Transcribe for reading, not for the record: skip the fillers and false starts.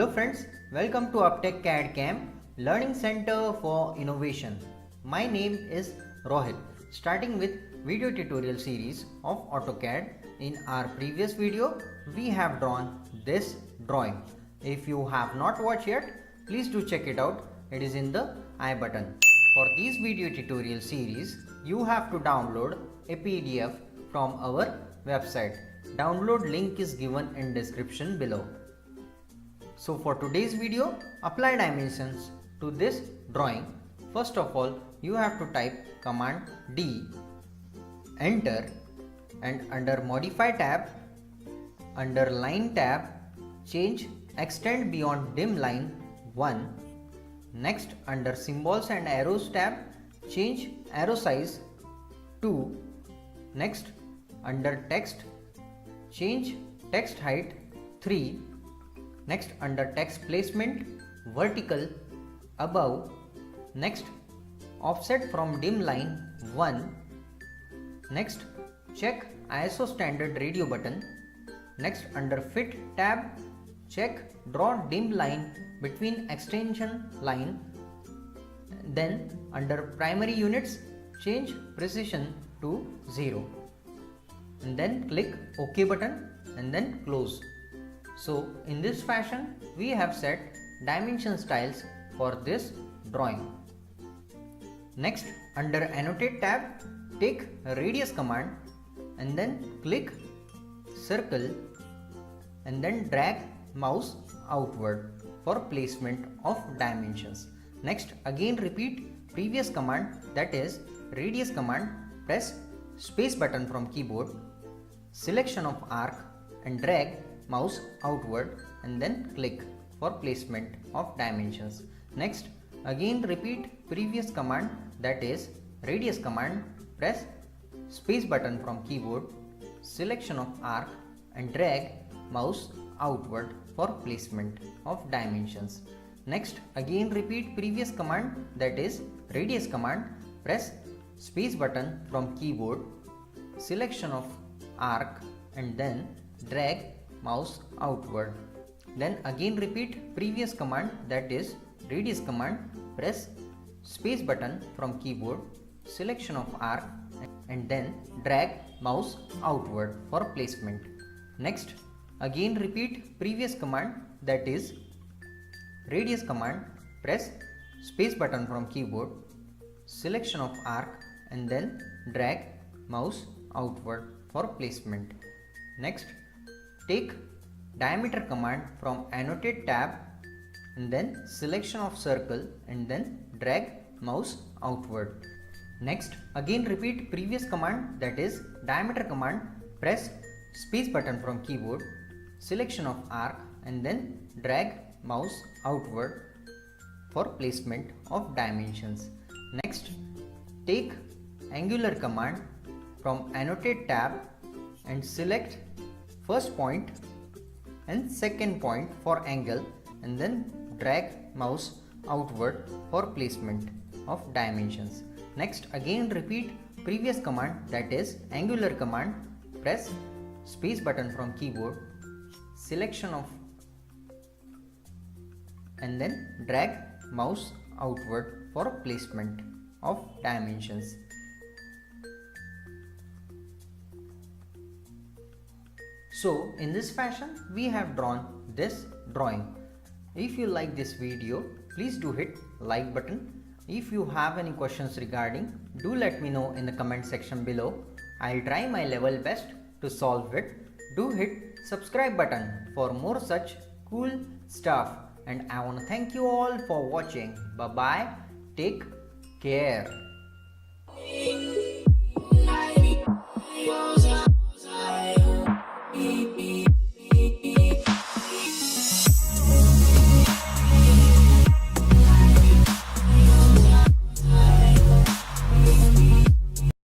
Hello friends, welcome to UpTech CAD Camp, Learning Center for Innovation. My name is Rohit. Starting with video tutorial series of AutoCAD. In our previous video, we have drawn this drawing. If you have not watched yet, please do check it out. It is in the I button. For this video tutorial series, you have to download a PDF from our website. Download link is given in description below. So for today's video, apply dimensions to this drawing. First of all, you have to type command D, enter, and under modify tab, under line tab, change extend beyond dim line 1. Next, under symbols and arrows tab, change arrow size 2. Next, under text, change text height 3. Next, under text placement, vertical above. Next, offset from dim line 1. Next, check ISO standard radio button. Next, under fit tab, check draw dim line between extension line. Then under primary units, change precision to 0. And then click OK button and then close. So in this fashion, we have set dimension styles for this drawing. Next, under annotate tab, take radius command and then click circle and then drag mouse outward for placement of dimensions. Next, again repeat previous command, that is radius command, press space button from keyboard, selection of arc and drag mouse outward and then click for placement of dimensions. Next, again repeat previous command, that is radius command, press space button from keyboard, selection of arc and drag mouse outward for placement of dimensions. Next, again repeat previous command, that is radius command, press space button from keyboard, selection of arc and then drag mouse outward. Then again repeat previous command, that is radius command, press space button from keyboard, selection of arc and then drag mouse outward for placement. Next, again repeat previous command, that is radius command, press space button from keyboard, selection of arc and then drag mouse outward for placement. Next, take diameter command from annotate tab and then selection of circle and then drag mouse outward. Next, again repeat previous command, that is diameter command, press space button from keyboard, selection of arc and then drag mouse outward for placement of dimensions. Next, take angular command from annotate tab and select first point and second point for angle and then drag mouse outward for placement of dimensions. Next, again repeat previous command, that is angular command, press space button from keyboard, selection of and then drag mouse outward for placement of dimensions. So in this fashion, we have drawn this drawing. If you like this video, please do hit like button. If you have any questions regarding, do let me know in the comment section below. I'll try my level best to solve it. Do hit subscribe button for more such cool stuff. And I want to thank you all for watching. Bye bye. Take care.